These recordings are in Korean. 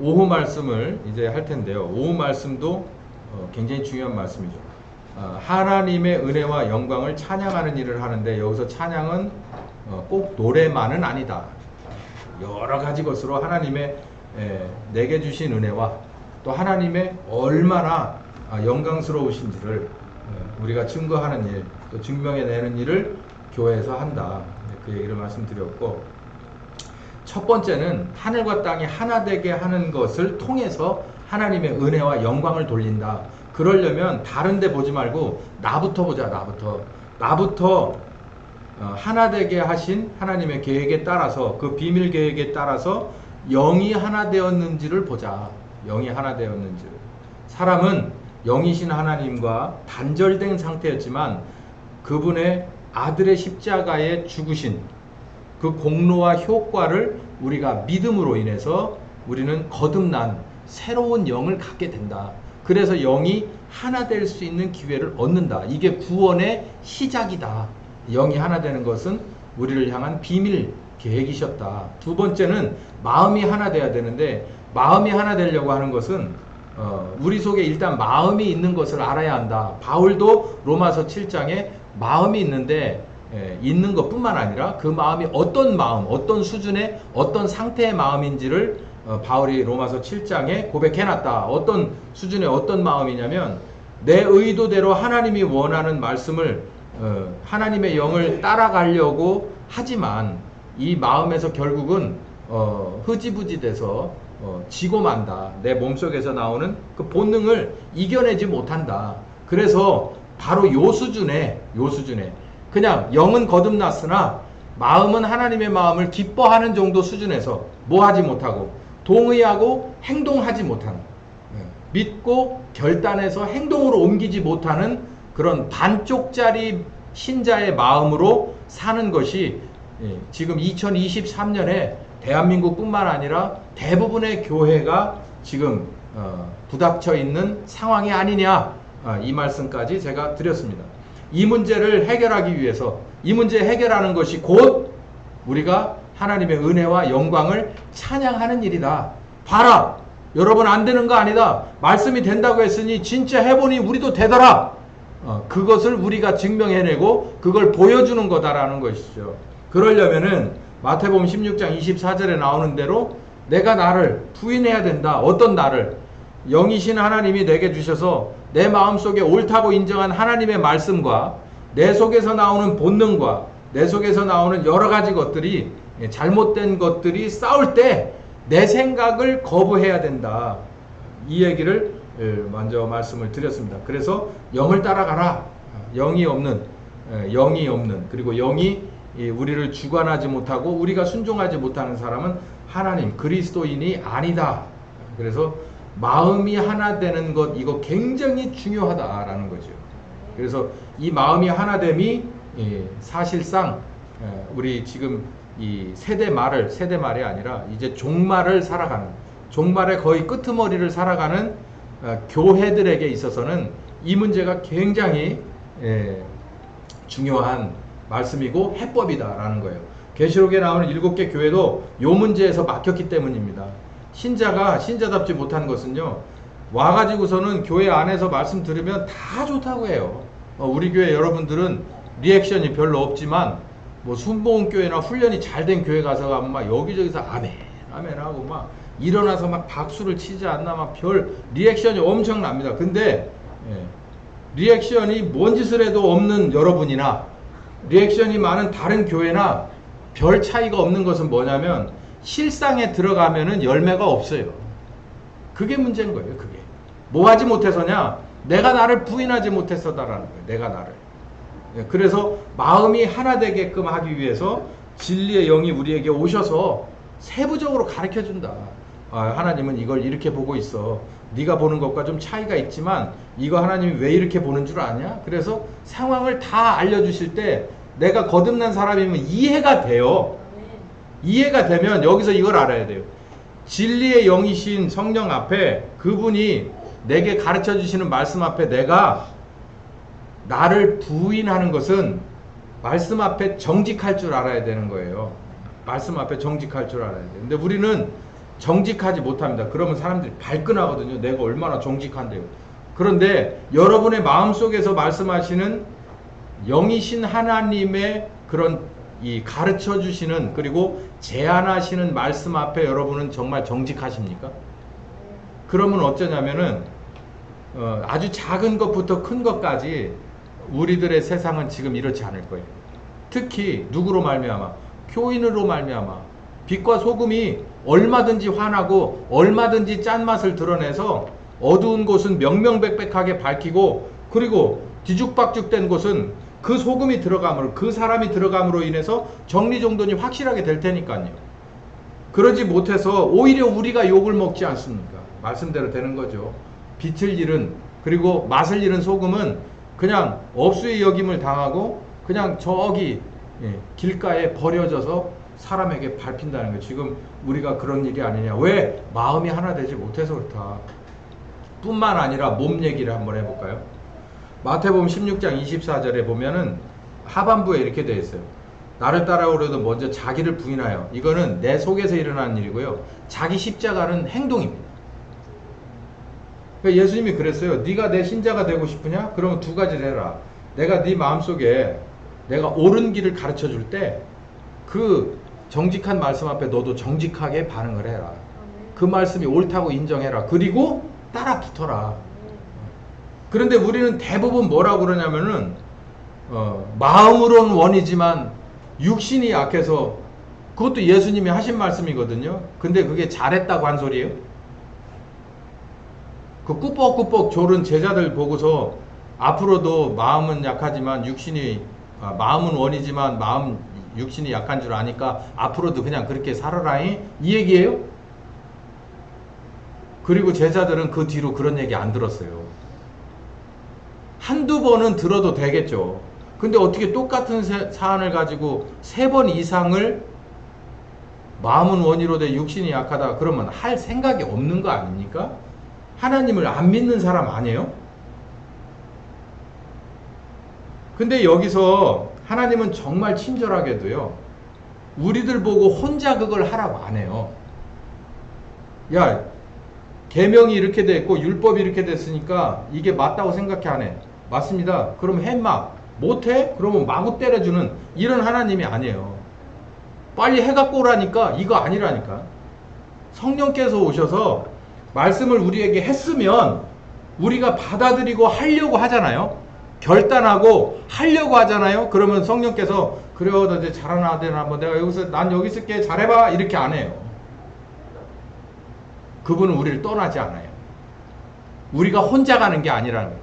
오후 말씀을 이제 할 텐데요. 오후 말씀도 굉장히 중요한 말씀이죠. 하나님의 은혜와 영광을 찬양하는 일을 하는데 여기서 찬양은 꼭 노래만은 아니다. 여러 가지 것으로 하나님의 내게 주신 은혜와 또 하나님의 얼마나 영광스러우신지를 우리가 증거하는 일, 또 증명해내는 일을 교회에서 한다. 그 얘기를 말씀드렸고, 첫 번째는 하늘과 땅이 하나 되게 하는 것을 통해서 하나님의 은혜와 영광을 돌린다. 그러려면 다른 데 보지 말고 나부터 보자. 나부터 하나 되게 하신 하나님의 계획에 따라서, 그 비밀 계획에 따라서 영이 하나 되었는지를 보자. 영이 하나 되었는지. 사람은 영이신 하나님과 단절된 상태였지만 그분의 아들의 십자가에 죽으신 그 공로와 효과를 우리가 믿음으로 인해서 우리는 거듭난 새로운 영을 갖게 된다. 그래서 영이 하나 될 수 있는 기회를 얻는다. 이게 구원의 시작이다. 영이 하나 되는 것은 우리를 향한 비밀 계획이셨다. 두 번째는 마음이 하나 돼야 되는데, 마음이 하나 되려고 하는 것은 우리 속에 일단 마음이 있는 것을 알아야 한다. 바울도 로마서 7장에 마음이 있는데 있는 것뿐만 아니라 그 마음이 어떤 마음, 어떤 수준의 어떤 상태의 마음인지를 바울이 로마서 7장에 고백해놨다. 어떤 수준의 어떤 마음이냐면, 내 의도대로 하나님이 원하는 말씀을 하나님의 영을 따라가려고 하지만 이 마음에서 결국은 흐지부지 돼서 지고 만다. 내 몸속에서 나오는 그 본능을 이겨내지 못한다. 그래서 바로 요 수준에 그냥 영은 거듭났으나 마음은 하나님의 마음을 기뻐하는 정도 수준에서 뭐 하지 못하고 동의하고 행동하지 못하는, 믿고 결단해서 행동으로 옮기지 못하는 그런 반쪽짜리 신자의 마음으로 사는 것이 지금 2023년에 대한민국뿐만 아니라 대부분의 교회가 지금 부닥쳐 있는 상황이 아니냐, 이 말씀까지 제가 드렸습니다. 이 문제를 해결하기 위해서, 이 문제 해결하는 것이 곧 우리가 하나님의 은혜와 영광을 찬양하는 일이다. 봐라, 여러분 안 되는 거 아니다. 말씀이 된다고 했으니 진짜 해보니 우리도 되더라. 그것을 우리가 증명해내고 그걸 보여주는 거다라는 것이죠. 그러려면은 마태복음 16장 24절에 나오는 대로 내가 나를 부인해야 된다. 어떤 나를? 영이신 하나님이 내게 주셔서 내 마음속에 옳다고 인정한 하나님의 말씀과 내 속에서 나오는 본능과 내 속에서 나오는 여러 가지 것들이, 잘못된 것들이 싸울 때 내 생각을 거부해야 된다. 이 얘기를 먼저 말씀을 드렸습니다. 그래서 영을 따라가라. 영이 없는, 그리고 영이 우리를 주관하지 못하고 우리가 순종하지 못하는 사람은 하나님, 그리스도인이 아니다. 그래서 마음이 하나 되는 것, 이거 굉장히 중요하다라는 거죠. 그래서 이 마음이 하나됨이 사실상 우리 지금 이 세대 말이 아니라 이제 종말을 살아가는, 종말의 거의 끄트머리를 살아가는 교회들에게 있어서는 이 문제가 굉장히 중요한 말씀이고 해법이다라는 거예요. 계시록에 나오는 7개 교회도 이 문제에서 막혔기 때문입니다. 신자가 신자답지 못한 것은요, 와가지고서는 교회 안에서 말씀 들으면 다 좋다고 해요. 우리 교회 여러분들은 리액션이 별로 없지만 뭐 순복음교회나 훈련이 잘 된 교회 가서 가면 막 여기저기서 아멘 하고 막 일어나서 막 박수를 치지 않나, 막 별 리액션이 엄청납니다. 근데 리액션이 뭔 짓을 해도 없는 여러분이나 리액션이 많은 다른 교회나 별 차이가 없는 것은 뭐냐면 실상에 들어가면은 열매가 없어요. 그게 문제인 거예요. 그게 뭐 하지 못해서냐? 내가 나를 부인하지 못해서다라는 거예요. 내가 나를. 그래서 마음이 하나 되게끔 하기 위해서 진리의 영이 우리에게 오셔서 세부적으로 가르쳐 준다. 하나님은 이걸 이렇게 보고 있어. 네가 보는 것과 좀 차이가 있지만 이거 하나님이 왜 이렇게 보는 줄 아냐? 그래서 상황을 다 알려주실 때 내가 거듭난 사람이면 이해가 돼요. 이해가 되면 여기서 이걸 알아야 돼요. 진리의 영이신 성령 앞에, 그분이 내게 가르쳐 주시는 말씀 앞에 내가 나를 부인하는 것은 말씀 앞에 정직할 줄 알아야 되는 거예요. 말씀 앞에 정직할 줄 알아야 돼요. 근데 우리는 정직하지 못합니다. 그러면 사람들이 발끈하거든요. 내가 얼마나 정직한데요. 그런데 여러분의 마음속에서 말씀하시는 영이신 하나님의 그런 이 가르쳐 주시는 그리고 제안하시는 말씀 앞에 여러분은 정말 정직하십니까? 그러면 어쩌냐면은 아주 작은 것부터 큰 것까지 우리들의 세상은 지금 이렇지 않을 거예요. 특히 누구로 말미암아? 교인으로 말미암아. 빛과 소금이 얼마든지 환하고 얼마든지 짠맛을 드러내서 어두운 곳은 명명백백하게 밝히고 그리고 뒤죽박죽된 곳은 그 소금이 들어감으로 그 사람이 들어감으로 인해서 정리정돈이 확실하게 될 테니까요. 그러지 못해서 오히려 우리가 욕을 먹지 않습니까? 말씀대로 되는 거죠. 빛을 잃은 그리고 맛을 잃은 소금은 그냥 업수의 여김을 당하고 그냥 저기 길가에 버려져서 사람에게 밟힌다는 거예요. 지금 우리가 그런 일이 아니냐. 왜? 마음이 하나 되지 못해서 그렇다. 뿐만 아니라 몸 얘기를 한번 해볼까요? 마태복음 16장 24절에 보면은 하반부에 이렇게 되어 있어요. 나를 따라오려도 먼저 자기를 부인하여. 이거는 내 속에서 일어나는 일이고요. 자기 십자가는 행동입니다. 그러니까 예수님이 그랬어요. 네가 내 신자가 되고 싶으냐? 그러면 두 가지를 해라. 내가 네 마음속에 내가 옳은 길을 가르쳐 줄 때 그 정직한 말씀 앞에 너도 정직하게 반응을 해라. 그 말씀이 옳다고 인정해라. 그리고 따라 붙어라. 그런데 우리는 대부분 뭐라고 그러냐면은 마음으로는 원이지만 육신이 약해서 그것도 예수님이 하신 말씀이거든요. 근데 그게 잘했다고 한 소리예요. 그 꾸벅꾸벅 졸은 제자들 보고서 앞으로도 마음은 약하지만 마음은 원이지만 육신이 약한 줄 아니까 앞으로도 그냥 그렇게 살아라이 이 얘기예요. 그리고 제자들은 그 뒤로 그런 얘기 안 들었어요. 한두 번은 들어도 되겠죠. 근데 어떻게 똑같은 사안을 가지고 3번 이상을 마음은 원이로 돼 육신이 약하다 그러면 할 생각이 없는 거 아닙니까? 하나님을 안 믿는 사람 아니에요? 근데 여기서 하나님은 정말 친절하게도요. 우리들 보고 혼자 그걸 하라고 안 해요. 야, 계명이 이렇게 됐고 율법이 이렇게 됐으니까 이게 맞다고 생각해 안 해. 맞습니다. 그럼 해 마. 못해? 그러면 마구 때려주는 이런 하나님이 아니에요. 빨리 해갖고 오라니까 이거 아니라니까. 성령께서 오셔서 말씀을 우리에게 했으면 우리가 받아들이고 하려고 하잖아요. 결단하고 하려고 하잖아요. 그러면 성령께서 그래요, 너 이제 잘하는 아들 한번 내가 난 여기 있을게 잘해봐 이렇게 안 해요. 그분은 우리를 떠나지 않아요. 우리가 혼자 가는 게 아니라는 거예요.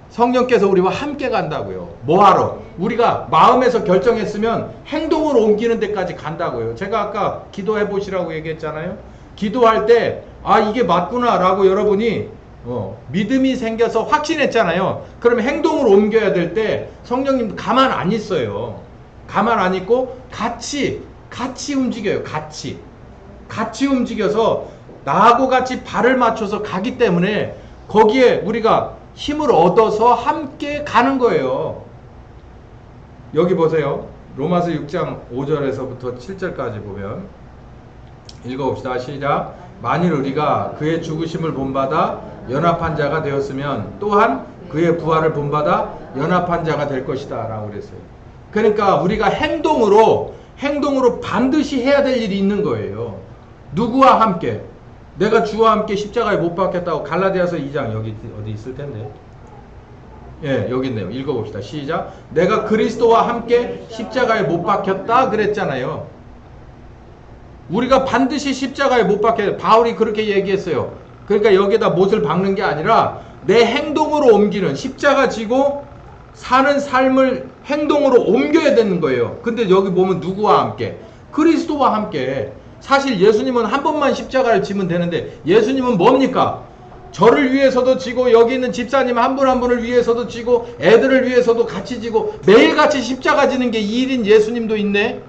성령께서 우리와 함께 간다고요. 뭐하러? 우리가 마음에서 결정했으면 행동으로 옮기는 데까지 간다고요. 제가 아까 기도해 보시라고 얘기했잖아요. 기도할 때 이게 맞구나 라고 여러분이 믿음이 생겨서 확신했잖아요. 그러면 행동으로 옮겨야 될 때 성령님 가만 안 있어요. 가만 안 있고 같이 움직여요. 같이 움직여서 나하고 같이 발을 맞춰서 가기 때문에 거기에 우리가 힘을 얻어서 함께 가는 거예요. 여기 보세요. 로마서 6장 5절에서부터 7절까지 보면 읽어봅시다. 시작. 만일 우리가 그의 죽으심을 본받아 연합한 자가 되었으면 또한 그의 부활을 본받아 연합한 자가 될 것이다 라고 그랬어요. 그러니까 우리가 행동으로 반드시 해야 될 일이 있는 거예요. 누구와 함께? 내가 주와 함께 십자가에 못 박혔다고 갈라디아서 2장 여기 어디 있을 텐데. 예, 여기 있네요. 읽어봅시다. 시작. 내가 그리스도와 함께 십자가에 못 박혔다 그랬잖아요. 우리가 반드시 십자가에 못 박혀요. 바울이 그렇게 얘기했어요. 그러니까 여기다 못을 박는 게 아니라 내 행동으로 옮기는 십자가 지고 사는 삶을 행동으로 옮겨야 되는 거예요. 근데 여기 보면 누구와 함께? 그리스도와 함께. 사실 예수님은 한 번만 십자가를 지면 되는데 예수님은 뭡니까? 저를 위해서도 지고 여기 있는 집사님 한 분 한 분을 위해서도 지고 애들을 위해서도 같이 지고 매일같이 십자가 지는 게 이 일인 예수님도 있네.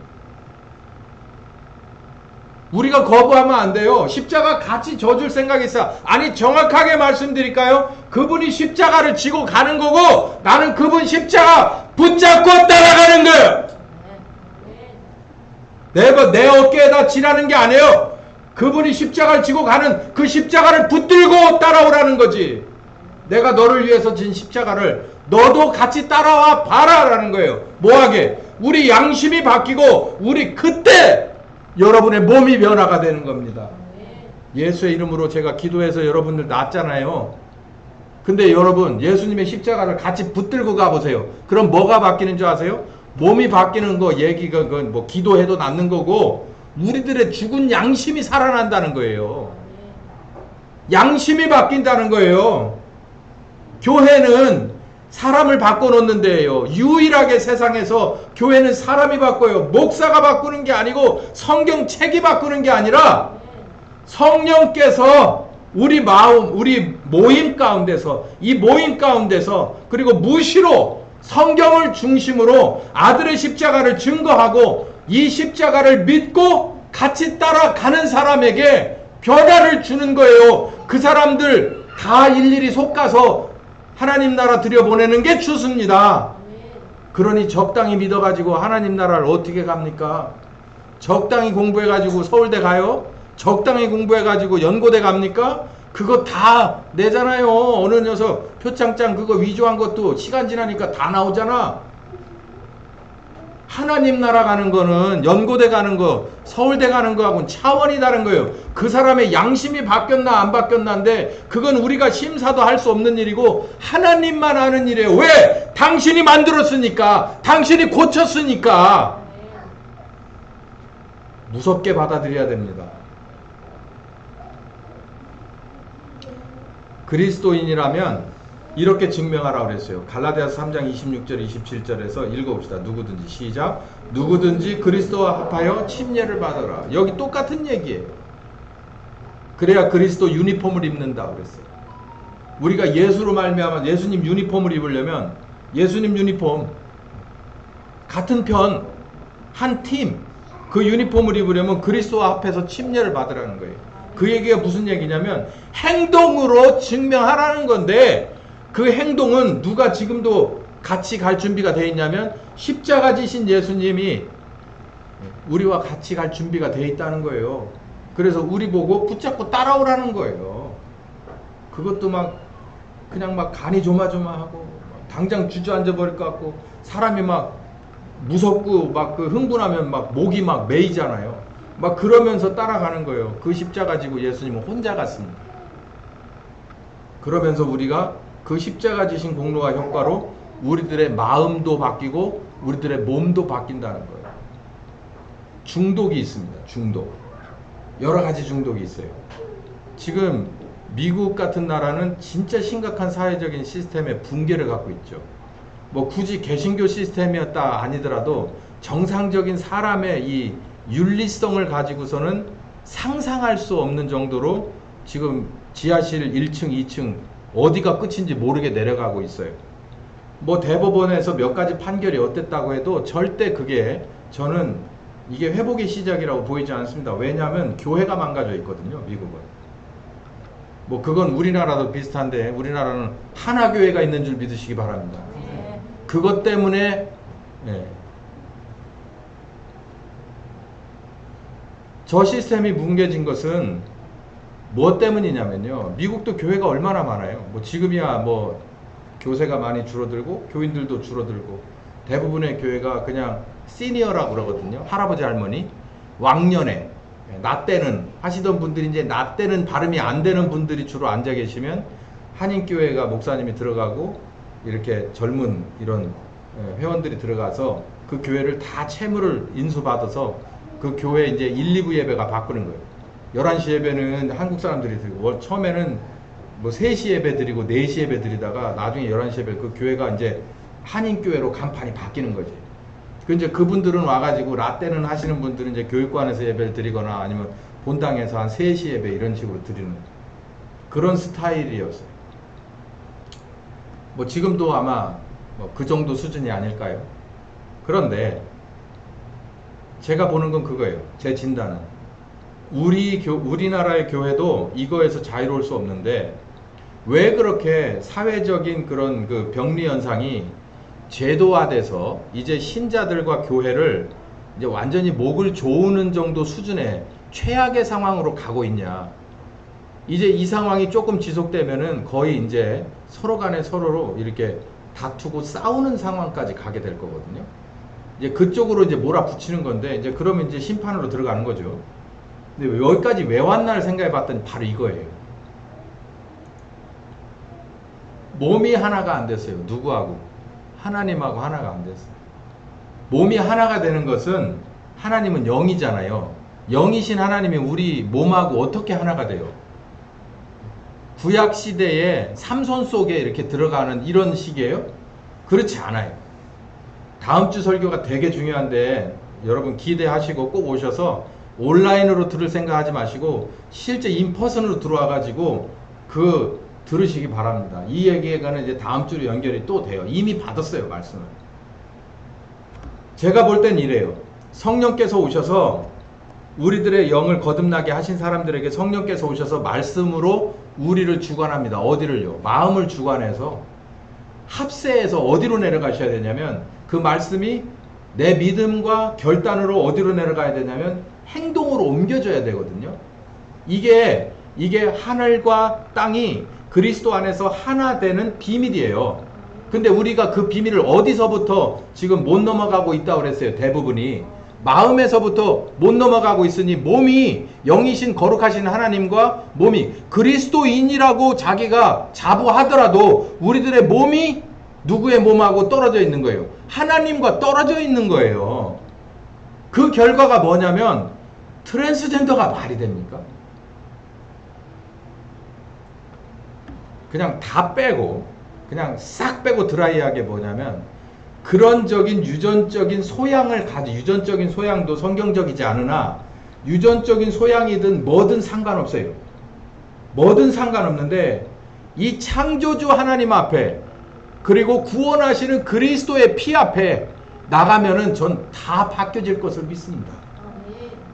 우리가 거부하면 안 돼요. 십자가 같이 져줄 생각이 있어. 아니 정확하게 말씀드릴까요? 그분이 십자가를 지고 가는 거고 나는 그분 십자가 붙잡고 따라가는 거예요. 내 어깨에다 지라는 게 아니에요. 그분이 십자가를 지고 가는 그 십자가를 붙들고 따라오라는 거지. 내가 너를 위해서 진 십자가를 너도 같이 따라와 봐라라는 거예요. 뭐하게? 우리 양심이 바뀌고 우리 그때 여러분의 몸이 변화가 되는 겁니다. 예수의 이름으로 제가 기도해서 여러분들 낫잖아요. 근데 여러분 예수님의 십자가를 같이 붙들고 가보세요. 그럼 뭐가 바뀌는 줄 아세요? 몸이 바뀌는 거 얘기가 그건 뭐 기도해도 낫는 거고 우리들의 죽은 양심이 살아난다는 거예요. 양심이 바뀐다는 거예요. 교회는 사람을 바꿔놓는 데예요. 유일하게 세상에서 교회는 사람이 바꿔요. 목사가 바꾸는 게 아니고 성경책이 바꾸는 게 아니라 성령께서 우리 마음, 우리 모임 가운데서 이 모임 가운데서 그리고 무시로 성경을 중심으로 아들의 십자가를 증거하고 이 십자가를 믿고 같이 따라가는 사람에게 변화를 주는 거예요. 그 사람들 다 일일이 속가서 하나님 나라 들여보내는 게 주습니다. 그러니 적당히 믿어가지고 하나님 나라를 어떻게 갑니까? 적당히 공부해가지고 서울대 가요? 적당히 공부해가지고 연고대 갑니까? 그거 다 내잖아요. 어느 녀석 표창장 그거 위조한 것도 시간 지나니까 다 나오잖아. 하나님 나라 가는 거는 연고대 가는 거, 서울대 가는 거하고는 차원이 다른 거예요. 그 사람의 양심이 바뀌었나 안 바뀌었나인데 그건 우리가 심사도 할 수 없는 일이고 하나님만 아는 일이에요. 왜? 당신이 만들었으니까, 당신이 고쳤으니까. 무섭게 받아들여야 됩니다. 그리스도인이라면 이렇게 증명하라고 그랬어요. 갈라디아서 3장 26절 27절에서 읽어봅시다. 누구든지 시작. 누구든지 그리스도와 합하여 침례를 받아라. 여기 똑같은 얘기예요. 그래야 그리스도 유니폼을 입는다 그랬어요. 우리가 예수로 말미암아 예수님 유니폼을 입으려면 예수님 유니폼 같은 편 한 팀 그 유니폼을 입으려면 그리스도와 합해서 침례를 받으라는 거예요. 그 얘기가 무슨 얘기냐면 행동으로 증명하라는 건데 그 행동은 누가 지금도 같이 갈 준비가 되어 있냐면 십자가 지신 예수님이 우리와 같이 갈 준비가 되어 있다는 거예요. 그래서 우리 보고 붙잡고 따라오라는 거예요. 그것도 막 그냥 막 간이 조마조마하고 당장 주저앉아 버릴 것 같고 사람이 막 무섭고 막 그 흥분하면 막 목이 막 메이잖아요. 막 그러면서 따라가는 거예요. 그 십자가 지고 예수님은 혼자 갔습니다. 그러면서 우리가 그 십자가 지신 공로가 효과로 우리들의 마음도 바뀌고 우리들의 몸도 바뀐다는 거예요. 중독이 있습니다. 중독. 여러 가지 중독이 있어요. 지금 미국 같은 나라는 진짜 심각한 사회적인 시스템의 붕괴를 갖고 있죠. 뭐 굳이 개신교 시스템이었다 아니더라도 정상적인 사람의 이 윤리성을 가지고서는 상상할 수 없는 정도로 지금 지하실 1층, 2층 어디가 끝인지 모르게 내려가고 있어요. 뭐 대법원에서 몇 가지 판결이 어땠다고 해도 절대 그게 저는 이게 회복의 시작이라고 보이지 않습니다. 왜냐하면 교회가 망가져 있거든요. 미국은. 뭐 그건 우리나라도 비슷한데 우리나라는 하나교회가 있는 줄 믿으시기 바랍니다. 그것 때문에 저 시스템이 뭉개진 것은 무엇 때문이냐면요. 미국도 교회가 얼마나 많아요. 뭐 지금이야 뭐 교세가 많이 줄어들고 교인들도 줄어들고 대부분의 교회가 그냥 시니어라고 그러거든요. 할아버지 할머니 왕년에 나 때는 하시던 분들이 이제 나 때는 발음이 안 되는 분들이 주로 앉아 계시면 한인교회가 목사님이 들어가고 이렇게 젊은 이런 회원들이 들어가서 그 교회를 다 채무를 인수받아서 그 교회 이제 1, 2부 예배가 바꾸는 거예요. 11시 예배는 한국 사람들이 드리고 처음에는 뭐 3시 예배 드리고 4시 예배 드리다가 나중에 11시 예배 그 교회가 이제 한인교회로 간판이 바뀌는 거지. 그 이제 그분들은 와가지고 라떼는 하시는 분들은 이제 교육관에서 예배를 드리거나 아니면 본당에서 한 3시 예배 이런 식으로 드리는 그런 스타일이었어요. 뭐 지금도 아마 뭐 그 정도 수준이 아닐까요? 그런데 제가 보는 건 그거예요. 제 진단은 우리나라의 교회도 이거에서 자유로울 수 없는데 왜 그렇게 사회적인 그런 그 병리 현상이 제도화돼서 이제 신자들과 교회를 이제 완전히 목을 조우는 정도 수준의 최악의 상황으로 가고 있냐. 이제 이 상황이 조금 지속되면은 거의 이제 서로 간에 서로로 이렇게 다투고 싸우는 상황까지 가게 될 거거든요. 이제 그쪽으로 이제 몰아붙이는 건데, 이제 그러면 이제 심판으로 들어가는 거죠. 근데 여기까지 왜 왔나를 생각해 봤더니 바로 이거예요. 몸이 하나가 안 됐어요. 누구하고? 하나님하고 하나가 안 됐어요. 몸이 하나가 되는 것은, 하나님은 영이잖아요. 영이신 하나님이 우리 몸하고 어떻게 하나가 돼요? 구약 시대에 삼손 속에 이렇게 들어가는 이런 식이에요? 그렇지 않아요. 다음 주 설교가 되게 중요한데 여러분 기대하시고 꼭 오셔서 온라인으로 들을 생각하지 마시고 실제 인퍼슨으로 들어와 가지고 들으시기 바랍니다. 이 얘기가 이제 다음 주로 연결이 또 돼요. 이미 받았어요, 말씀을. 제가 볼 땐 이래요. 성령께서 오셔서 우리들의 영을 거듭나게 하신 사람들에게 성령께서 오셔서 말씀으로 우리를 주관합니다. 어디를요? 마음을 주관해서 합세해서 어디로 내려가셔야 되냐면, 그 말씀이 내 믿음과 결단으로 어디로 내려가야 되냐면 행동으로 옮겨져야 되거든요. 이게 하늘과 땅이 그리스도 안에서 하나 되는 비밀이에요. 근데 우리가 그 비밀을 어디서부터 지금 못 넘어가고 있다고 그랬어요. 대부분이 마음에서부터 못 넘어가고 있으니, 몸이 영이신 거룩하신 하나님과 몸이 그리스도인이라고 자기가 자부하더라도 우리들의 몸이 누구의 몸하고 떨어져 있는 거예요? 하나님과 떨어져 있는 거예요. 그 결과가 뭐냐면 트랜스젠더가 말이 됩니까? 그냥 다 빼고, 그냥 싹 빼고 드라이하게 뭐냐면, 그런적인 유전적인 소양을 가지고, 유전적인 소양도 성경적이지 않으나 유전적인 소양이든 뭐든 상관없어요. 뭐든 상관없는데 이 창조주 하나님 앞에, 그리고 구원하시는 그리스도의 피 앞에 나가면은 전 다 바뀌어질 것을 믿습니다.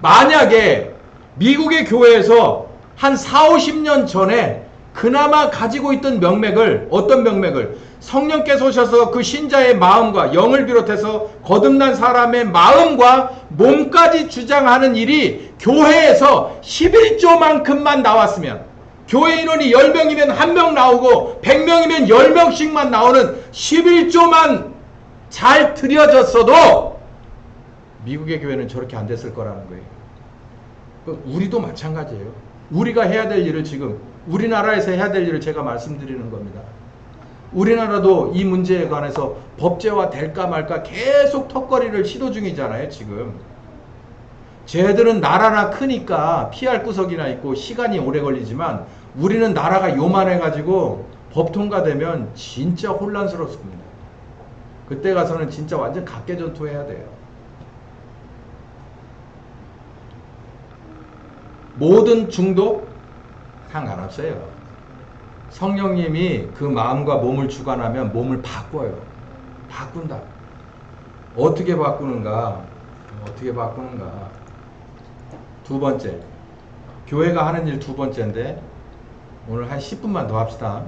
만약에 미국의 교회에서 한 40-50년 전에 그나마 가지고 있던 명맥을, 어떤 명맥을, 성령께서 오셔서 그 신자의 마음과 영을 비롯해서 거듭난 사람의 마음과 몸까지 주장하는 일이 교회에서 11조만큼만 나왔으면, 교회 인원이 10명이면 1명 나오고 100명이면 10명씩만 나오는 11조만 잘 들여졌어도 미국의 교회는 저렇게 안 됐을 거라는 거예요. 우리도 마찬가지예요. 우리가 해야 될 일을, 지금 우리나라에서 해야 될 일을 제가 말씀드리는 겁니다. 우리나라도 이 문제에 관해서 법제화 될까 말까 계속 턱걸이를 시도 중이잖아요, 지금. 쟤들은 나라나 크니까 피할 구석이나 있고 시간이 오래 걸리지만, 우리는 나라가 요만해가지고 법 통과되면 진짜 혼란스럽습니다. 그때 가서는 진짜 완전 각개전투해야 돼요. 모든 중독 상관없어요. 성령님이 그 마음과 몸을 주관하면 몸을 바꿔요. 바꾼다. 어떻게 바꾸는가? 두 번째, 교회가 하는 일 두 번째인데, 오늘 한 10분만 더 합시다.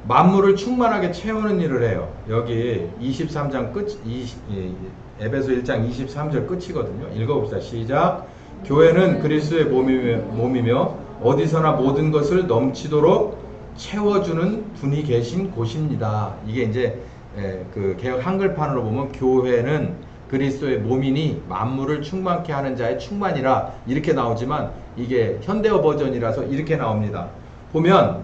만물을 충만하게 채우는 일을 해요. 여기 23장 끝, 에베소 1장 23절 끝이거든요. 읽어봅시다. 시작. 교회는 그리스도의 몸이며 어디서나 모든 것을 넘치도록 채워주는 분이 계신 곳입니다. 이게 이제 그 개역 한글판으로 보면 교회는 그리스도의 몸이니 만물을 충만케 하는 자의 충만이라 이렇게 나오지만, 이게 현대어 버전이라서 이렇게 나옵니다. 보면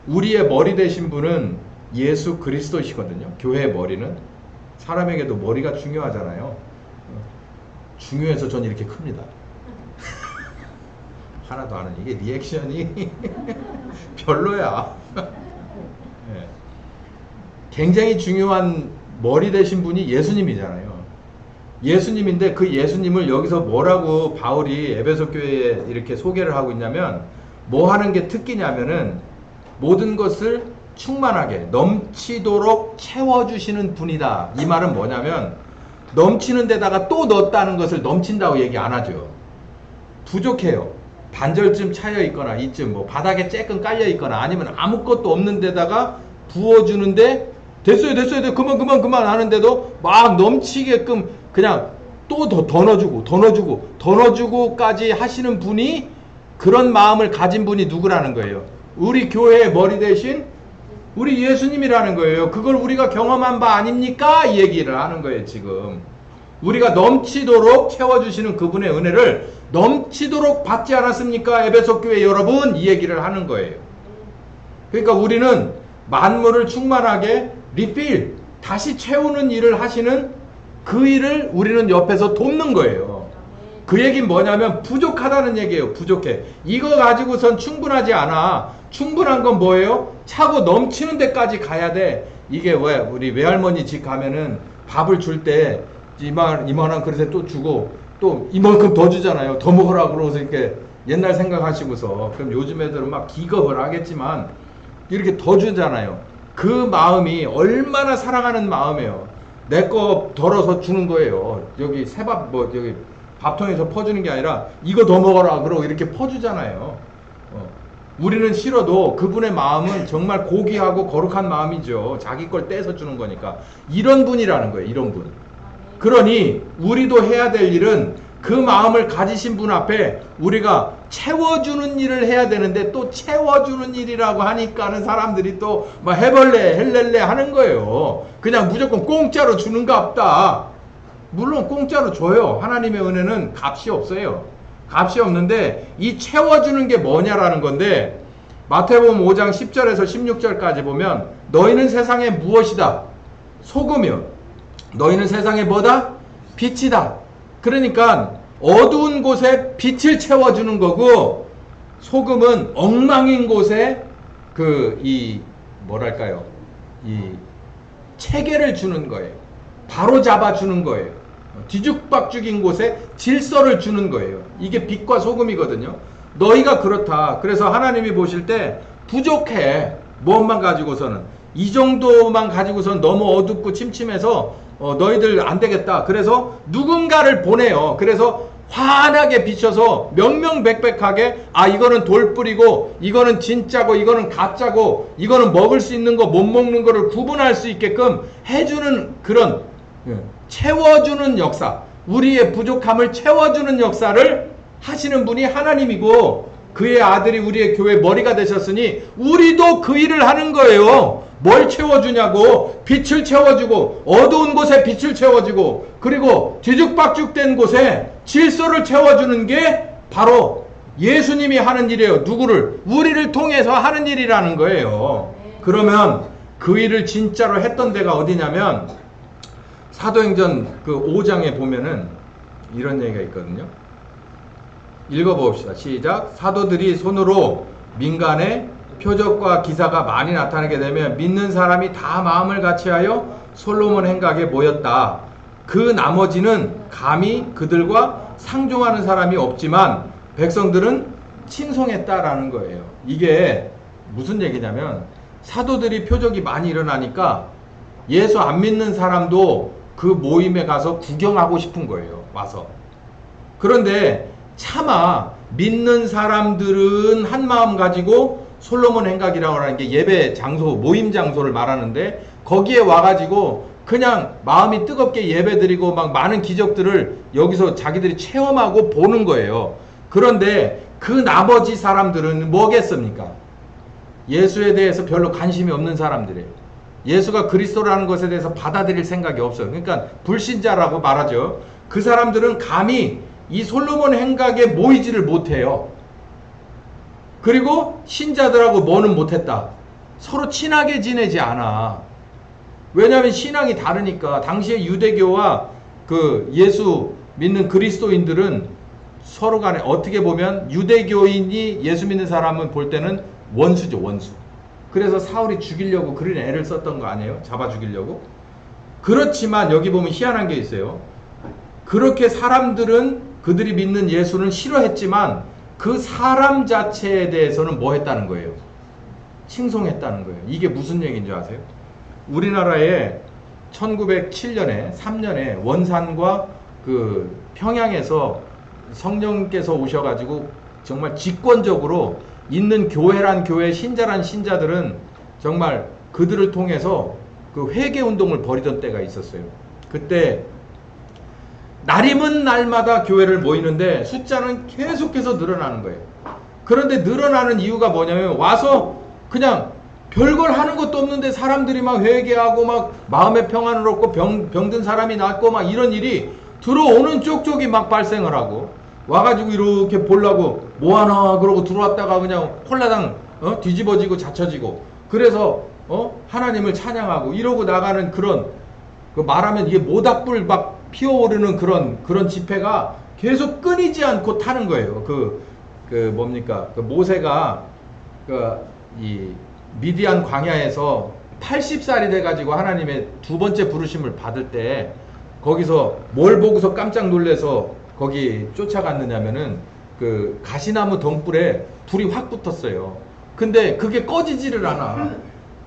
우리의 머리 되신 분은 예수 그리스도시거든요. 교회의 머리는. 사람에게도 머리가 중요하잖아요. 중요해서 전 이렇게 큽니다. 하나도 안 하는, 이게 리액션이 별로야. 네. 굉장히 중요한 머리 되신 분이 예수님이잖아요. 예수님인데 그 예수님을 여기서 뭐라고 바울이 에베소 교회에 이렇게 소개를 하고 있냐면, 뭐 하는 게 특기냐면은 모든 것을 충만하게 넘치도록 채워주시는 분이다. 이 말은 뭐냐면, 넘치는 데다가 또 넣었다는 것을 넘친다고 얘기 안 하죠. 부족해요. 반절쯤 차여 있거나 이쯤 뭐 바닥에 쬐끔 깔려 있거나 아니면 아무것도 없는 데다가 부어주는데, 됐어요 그만 하는데도 막 넘치게끔 그냥 또 더 넣어주고 더 넣어주고 더 넣어주고까지 하시는 분이, 그런 마음을 가진 분이 누구라는 거예요? 우리 교회의 머리 대신 우리 예수님이라는 거예요. 그걸 우리가 경험한 바 아닙니까? 이 얘기를 하는 거예요. 지금 우리가 넘치도록 채워주시는 그분의 은혜를 넘치도록 받지 않았습니까? 에베소 교회 여러분, 이 얘기를 하는 거예요. 그러니까 우리는 만물을 충만하게 리필, 다시 채우는 일을 하시는 그 일을 우리는 옆에서 돕는 거예요. 그 얘기는 뭐냐면 부족하다는 얘기예요. 부족해. 이거 가지고선 충분하지 않아. 충분한 건 뭐예요? 차고 넘치는 데까지 가야 돼. 이게 왜 우리 외할머니 집 가면은 밥을 줄 때 이만한 그릇에 또 주고 또 이만큼 더 주잖아요. 더 먹으라고 그러고서 이렇게 옛날 생각하시고서. 그럼 요즘 애들은 막 기겁을 하겠지만 이렇게 더 주잖아요. 그 마음이 얼마나 사랑하는 마음이에요. 내 거 덜어서 주는 거예요. 여기 새밥 여기 밥통에서 퍼주는 게 아니라 이거 더 먹어라 그러고 이렇게 퍼주잖아요. 우리는 싫어도 그분의 마음은 정말 고귀하고 거룩한 마음이죠. 자기 걸 떼서 주는 거니까. 이런 분이라는 거예요. 이런 분. 그러니 우리도 해야 될 일은 그 마음을 가지신 분 앞에 우리가 채워주는 일을 해야 되는데, 또 채워주는 일이라고 하니까는 사람들이 또 막 해벌레 헬렐레 하는 거예요. 그냥 무조건 공짜로 주는가 없다. 물론 공짜로 줘요. 하나님의 은혜는 값이 없어요. 값이 없는데 이 채워주는 게 뭐냐라는 건데, 마태복음 5장 10절에서 16절까지 보면 너희는 세상의 무엇이다? 소금이요. 너희는 세상의 뭐다? 빛이다. 그러니까 어두운 곳에 빛을 채워주는 거고, 소금은 엉망인 곳에 뭐랄까요? 이 체계를 주는 거예요. 바로 잡아주는 거예요. 뒤죽박죽인 곳에 질서를 주는 거예요. 이게 빛과 소금이거든요. 너희가 그렇다. 그래서 하나님이 보실 때 부족해. 무엇만 가지고서는. 이 정도만 가지고서는 너무 어둡고 침침해서 너희들 안 되겠다. 그래서 누군가를 보내요. 그래서 환하게 비춰서 명명백백하게, 이거는 돌뿌리고 이거는 진짜고 이거는 가짜고 이거는 먹을 수 있는 거 못 먹는 거를 구분할 수 있게끔 해주는, 그런 채워주는 역사, 우리의 부족함을 채워주는 역사를 하시는 분이 하나님이고, 그의 아들이 우리의 교회 머리가 되셨으니 우리도 그 일을 하는 거예요. 뭘 채워주냐고. 빛을 채워주고, 어두운 곳에 빛을 채워주고, 그리고 뒤죽박죽된 곳에 질서를 채워주는 게 바로 예수님이 하는 일이에요. 누구를? 우리를 통해서 하는 일이라는 거예요. 그러면 그 일을 진짜로 했던 데가 어디냐면, 사도행전 그 5장에 보면은 이런 얘기가 있거든요. 읽어봅시다. 시작. 사도들이 손으로 민간에 표적과 기사가 많이 나타나게 되면 믿는 사람이 다 마음을 같이하여 솔로몬 행각에 모였다. 그 나머지는 감히 그들과 상종하는 사람이 없지만 백성들은 칭송했다라는 거예요. 이게 무슨 얘기냐면, 사도들이 표적이 많이 일어나니까 예수 안 믿는 사람도 그 모임에 가서 구경하고 싶은 거예요. 와서. 그런데 차마 믿는 사람들은 한 마음 가지고, 솔로몬 행각이라고 하는 게 예배 장소, 모임 장소를 말하는데, 거기에 와가지고 그냥 마음이 뜨겁게 예배드리고 막 많은 기적들을 여기서 자기들이 체험하고 보는 거예요. 그런데 그 나머지 사람들은 뭐겠습니까? 예수에 대해서 별로 관심이 없는 사람들이에요. 예수가 그리스도라는 것에 대해서 받아들일 생각이 없어요. 그러니까 불신자라고 말하죠. 그 사람들은 감히 이 솔로몬 행각에 모이지를 못해요. 그리고 신자들하고 뭐는 못했다. 서로 친하게 지내지 않아. 왜냐하면 신앙이 다르니까. 당시에 유대교와 그 예수 믿는 그리스도인들은 서로 간에 어떻게 보면 유대교인이 예수 믿는 사람은 볼 때는 원수죠, 원수. 그래서 사울이 죽이려고 그런 애를 썼던 거 아니에요? 잡아 죽이려고. 그렇지만 여기 보면 희한한 게 있어요. 그렇게 사람들은 그들이 믿는 예수는 싫어했지만 그 사람 자체에 대해서는 뭐 했다는 거예요? 칭송했다는 거예요. 이게 무슨 얘기인 줄 아세요? 우리나라에 1907년에 3년에 원산과 그 평양에서 성령께서 오셔가지고 정말 직권적으로 있는 교회란 교회, 신자란 신자들은 정말 그들을 통해서 그 회개 운동을 벌이던 때가 있었어요. 그때 날이면 날마다 교회를 모이는데 숫자는 계속해서 늘어나는 거예요. 그런데 늘어나는 이유가 뭐냐면 와서 그냥 별걸 하는 것도 없는데 사람들이 막 회개하고 막 마음의 평안을 얻고 병든 사람이 낫고 막 이런 일이 들어오는 쪽쪽이 막 발생을 하고 와가지고 이렇게 보려고 뭐하나 그러고 들어왔다가 그냥 홀라당 뒤집어지고 자쳐지고 그래서 하나님을 찬양하고 이러고 나가는 그런 그 말하면 이게 모닥불 막 피어오르는 그런 집회가 계속 끊이지 않고 타는 거예요. 뭡니까? 그 모세가 이 미디안 광야에서 80살이 돼가지고 하나님의 두 번째 부르심을 받을 때 거기서 뭘 보고서 깜짝 놀래서 거기 쫓아갔느냐면은 그 가시나무 덩불에 불이 확 붙었어요. 근데 그게 꺼지지를 않아.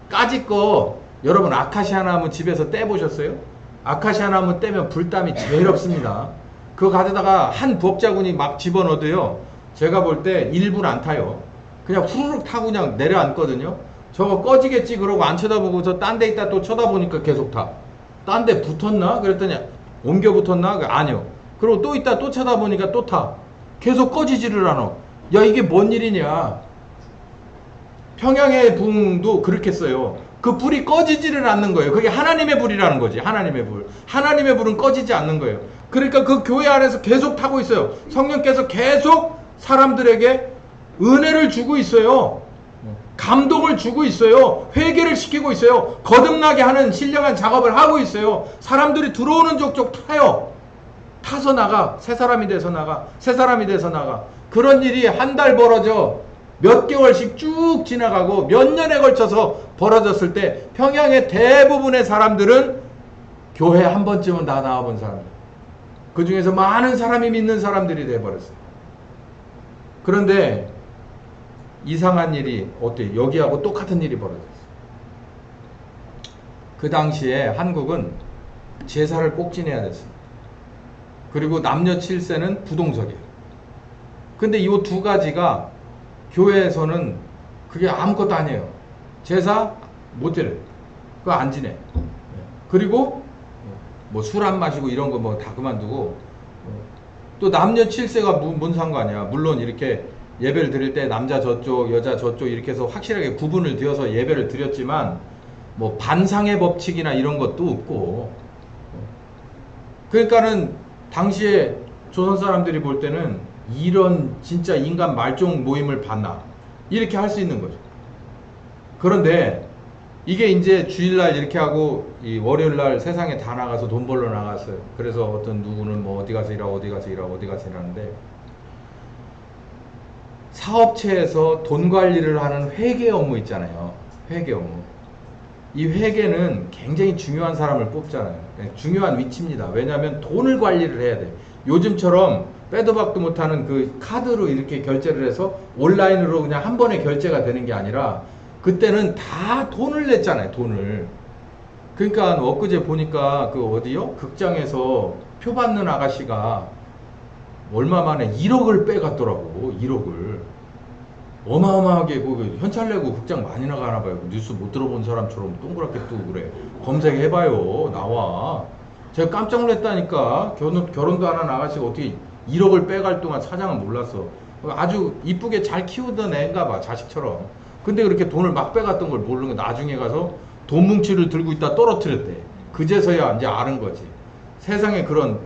까짓 거 여러분 아카시아 나무 집에서 떼보셨어요? 아카시아 나무 떼면 불땀이 제일 없습니다. 그거 가져다가 한 부엌자군이 막 집어넣어도요. 제가 볼 때 1분 안 타요. 그냥 후루룩 타고 그냥 내려앉거든요. 저거 꺼지겠지 그러고 안 쳐다보고서 딴 데 있다 또 쳐다보니까 계속 타. 딴 데 붙었나? 그랬더니 옮겨 붙었나? 아니요. 그리고 또 있다 또 쳐다보니까 또 타. 계속 꺼지지를 않아. 야 이게 뭔 일이냐. 평양의 붕도 그렇게 써요. 그 불이 꺼지지를 않는 거예요. 그게 하나님의 불이라는 거지. 하나님의 불. 하나님의 불은 꺼지지 않는 거예요. 그러니까 그 교회 안에서 계속 타고 있어요. 성령께서 계속 사람들에게 은혜를 주고 있어요. 감동을 주고 있어요. 회개를 시키고 있어요. 거듭나게 하는 신령한 작업을 하고 있어요. 사람들이 들어오는 족족 타요. 타서 나가. 새 사람이 돼서 나가. 새 사람이 돼서 나가. 그런 일이 한 달 벌어져 몇 개월씩 쭉 지나가고 몇 년에 걸쳐서 벌어졌을 때 평양의 대부분의 사람들은 교회 한 번쯤은 다 나와본 사람들. 그 중에서 많은 사람이 믿는 사람들이 돼버렸어요. 그런데 이상한 일이 어때요? 여기하고 똑같은 일이 벌어졌어요. 그 당시에 한국은 제사를 꼭 지내야 됐어요. 그리고 남녀 7세는 부동석이에요. 근데 이 두 가지가 교회에서는 그게 아무것도 아니에요. 제사 못 지내. 그거 안 지내. 그리고 뭐 술 안 마시고 이런 거 뭐 다 그만두고 또 남녀 7세가 뭔 상관이야. 물론 이렇게 예배를 드릴 때 남자 저쪽 여자 저쪽 이렇게 해서 확실하게 구분을 지어서 예배를 드렸지만 뭐 반상의 법칙이나 이런 것도 없고 그러니까는 당시에 조선 사람들이 볼 때는 이런 진짜 인간 말종 모임을 봤나 이렇게 할 수 있는 거죠. 그런데 이게 이제 주일날 이렇게 하고 이 월요일날 세상에 다 나가서 돈 벌러 나갔어요. 그래서 어떤 누구는 뭐 어디 가서 일하고 어디 가서 일하고 어디 가서 일하는데 사업체에서 돈 관리를 하는 회계 업무 있잖아요. 회계 업무. 이 회계는 굉장히 중요한 사람을 뽑잖아요. 중요한 위치입니다. 왜냐하면 돈을 관리를 해야 돼. 요즘처럼 빼도 박도 못하는 그 카드로 이렇게 결제를 해서 온라인으로 그냥 한 번에 결제가 되는 게 아니라 그때는 다 돈을 냈잖아요. 돈을. 그러니까 엊그제 보니까 그 어디요? 극장에서 표 받는 아가씨가 얼마 만에 1억을 빼갔더라고. 1억을. 어마어마하게 그 현찰 내고 극장 많이 나가나 봐요. 뉴스 못 들어본 사람처럼 동그랗게 뜨고 그래. 검색해봐요. 나와. 제가 깜짝 놀랐다니까. 결혼도 안 한 아가씨가 어떻게 1억을 빼갈 동안 사장은 몰랐어. 아주 이쁘게 잘 키우던 애인가 봐. 자식처럼. 근데 그렇게 돈을 막 빼갔던 걸 모르는 거 나중에 가서 돈 뭉치를 들고 있다 떨어뜨렸대. 그제서야 이제 아는 거지. 세상에 그런.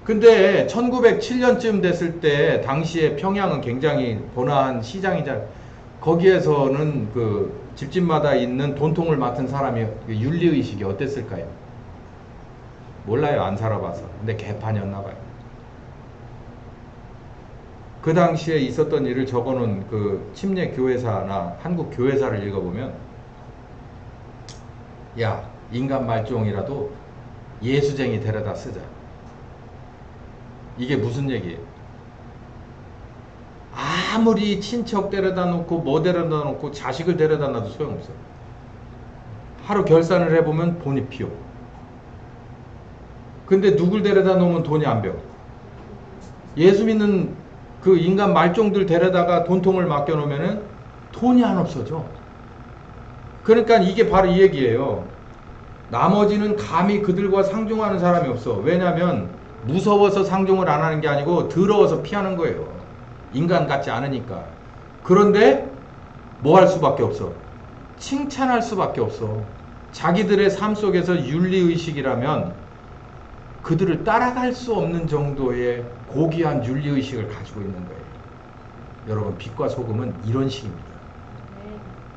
근데 1907년쯤 됐을 때 당시에 평양은 굉장히 번화한 시장이잖아요. 거기에서는 그 집집마다 있는 돈통을 맡은 사람이 윤리의식이 어땠을까요? 몰라요. 안 살아봐서. 근데 개판이었나 봐요. 그 당시에 있었던 일을 적어놓은 그 침례 교회사나 한국 교회사를 읽어보면 야, 인간 말종이라도 예수쟁이 데려다 쓰자. 이게 무슨 얘기예요? 아무리 친척 데려다 놓고 뭐 데려다 놓고 자식을 데려다 놔도 소용없어요. 하루 결산을 해보면 돈이 피어. 근데 누굴 데려다 놓으면 돈이 안 벼. 예수 믿는 그 인간 말종들 데려다가 돈통을 맡겨놓으면 돈이 안 없어져. 그러니까 이게 바로 이 얘기예요. 나머지는 감히 그들과 상종하는 사람이 없어. 왜냐하면 무서워서 상종을 안 하는 게 아니고 더러워서 피하는 거예요. 인간 같지 않으니까. 그런데 뭐 할 수밖에 없어? 칭찬할 수밖에 없어. 자기들의 삶 속에서 윤리의식이라면 그들을 따라갈 수 없는 정도의 고귀한 윤리의식을 가지고 있는 거예요. 여러분, 빛과 소금은 이런 식입니다.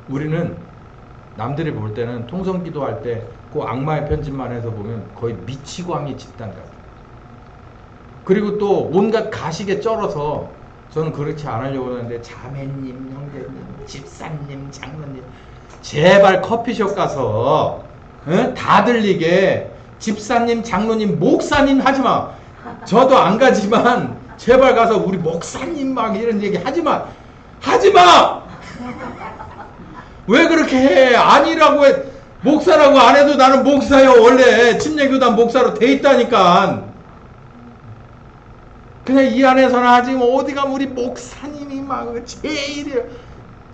우리는 남들이 볼 때는 통성기도 할 때 그 악마의 편집만 해서 보면 거의 미치광이 집단 같아요. 그리고 또 온갖 가식에 쩔어서 저는 그렇지 않으려고 하는데 자매님, 형제님, 집사님, 장로님 제발 커피숍 가서 다 들리게 집사님, 장로님, 목사님 하지마. 저도 안 가지만 제발 가서 우리 목사님 막 이런 얘기 하지마. 하지마. 왜 그렇게 해? 아니라고 해. 목사라고 안 해도 나는 목사요. 원래 침례교단 목사로 돼 있다니까. 그냥 이 안에서는 하지 뭐 어디 가면 우리 목사님이 막 제일이야.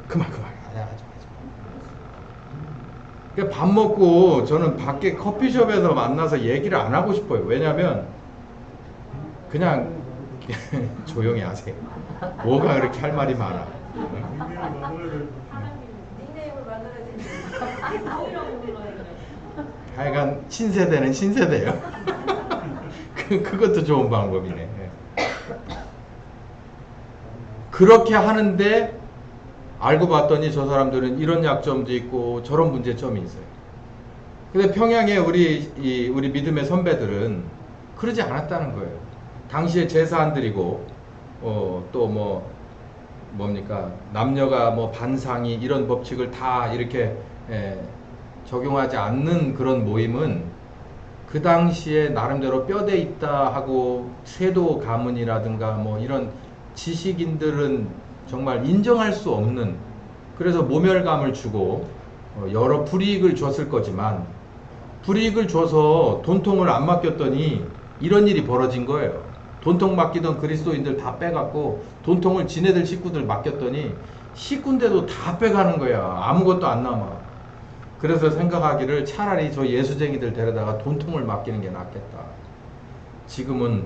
그만. 그러니까 밥 먹고 저는 밖에 커피숍에서 만나서 얘기를 안 하고 싶어요. 왜냐면 그냥 조용히 하세요. 뭐가 그렇게 할 말이 많아. 하여간 신세대는 신세대예요. 그것도 좋은 방법이네. 그렇게 하는데 알고 봤더니 저 사람들은 이런 약점도 있고 저런 문제점이 있어요. 근데 평양에 우리 믿음의 선배들은 그러지 않았다는 거예요. 당시에 제사 안 드리고 또 뭡니까 남녀가 뭐 반상이 이런 법칙을 다 이렇게 적용하지 않는 그런 모임은 그 당시에 나름대로 뼈대 있다 하고 세도 가문이라든가 뭐 이런 지식인들은 정말 인정할 수 없는, 그래서 모멸감을 주고 여러 불이익을 줬을 거지만 불이익을 줘서 돈통을 안 맡겼더니 이런 일이 벌어진 거예요. 돈통 맡기던 그리스도인들 다 빼갖고 돈통을 지네들 식구들 맡겼더니 식구인데도 다 빼가는 거야. 아무것도 안 남아. 그래서 생각하기를 차라리 저 예수쟁이들 데려다가 돈통을 맡기는 게 낫겠다. 지금은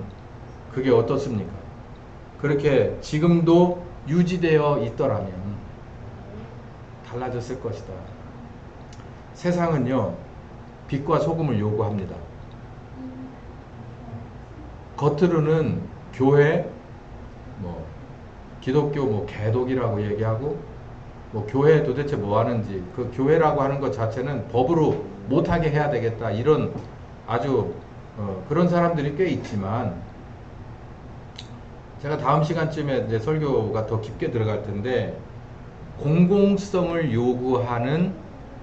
그게 어떻습니까? 그렇게 지금도 유지되어 있더라면 달라졌을 것이다. 세상은요, 빛과 소금을 요구합니다. 겉으로는 교회, 기독교 개독이라고 얘기하고, 교회 도대체 뭐 하는지, 그 교회라고 하는 것 자체는 법으로 못하게 해야 되겠다. 이런 아주 그런 사람들이 꽤 있지만, 제가 다음 시간쯤에 이제 설교가 더 깊게 들어갈 텐데, 공공성을 요구하는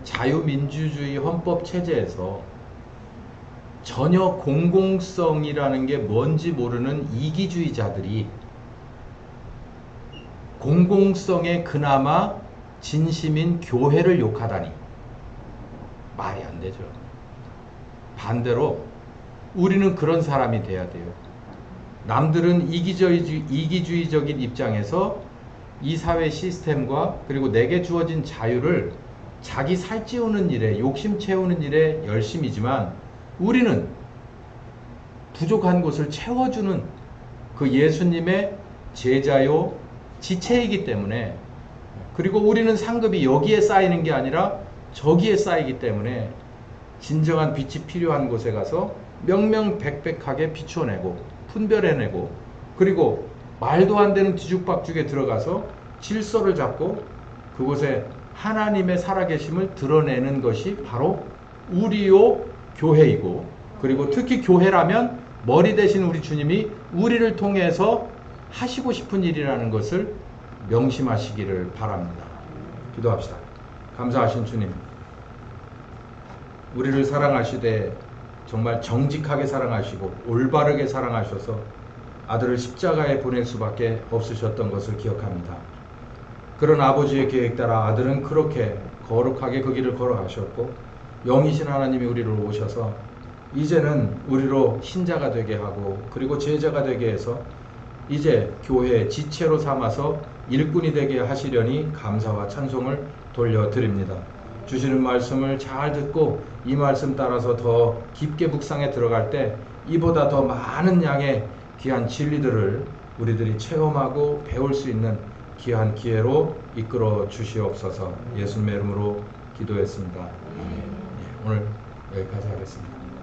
자유민주주의 헌법 체제에서 전혀 공공성이라는 게 뭔지 모르는 이기주의자들이 공공성에 그나마 진심인 교회를 욕하다니 말이 안 되죠. 반대로 우리는 그런 사람이 돼야 돼요. 남들은 이기주의적인 입장에서 이 사회 시스템과 그리고 내게 주어진 자유를 자기 살찌우는 일에, 욕심 채우는 일에 열심이지만, 우리는 부족한 곳을 채워주는 그 예수님의 제자요 지체이기 때문에, 그리고 우리는 상급이 여기에 쌓이는 게 아니라 저기에 쌓이기 때문에 진정한 빛이 필요한 곳에 가서 명명백백하게 비춰내고 분별해내고, 그리고 말도 안 되는 뒤죽박죽에 들어가서 질서를 잡고 그곳에 하나님의 살아계심을 드러내는 것이 바로 우리요 교회이고, 그리고 특히 교회라면 머리 대신 우리 주님이 우리를 통해서 하시고 싶은 일이라는 것을 명심하시기를 바랍니다. 기도합시다. 감사하신 주님, 우리를 사랑하시되 정말 정직하게 사랑하시고 올바르게 사랑하셔서 아들을 십자가에 보낼 수밖에 없으셨던 것을 기억합니다. 그런 아버지의 계획 따라 아들은 그렇게 거룩하게 그 길을 걸어가셨고, 영이신 하나님이 우리로 오셔서 이제는 우리로 신자가 되게 하고, 그리고 제자가 되게 해서 이제 교회의 지체로 삼아서 일꾼이 되게 하시려니 감사와 찬송을 돌려드립니다. 주시는 말씀을 잘 듣고 이 말씀 따라서 더 깊게 묵상에 들어갈 때 이보다 더 많은 양의 귀한 진리들을 우리들이 체험하고 배울 수 있는 귀한 기회로 이끌어 주시옵소서. 예수님의 이름으로 기도했습니다. 아멘. 예, 오늘 여기까지 하겠습니다.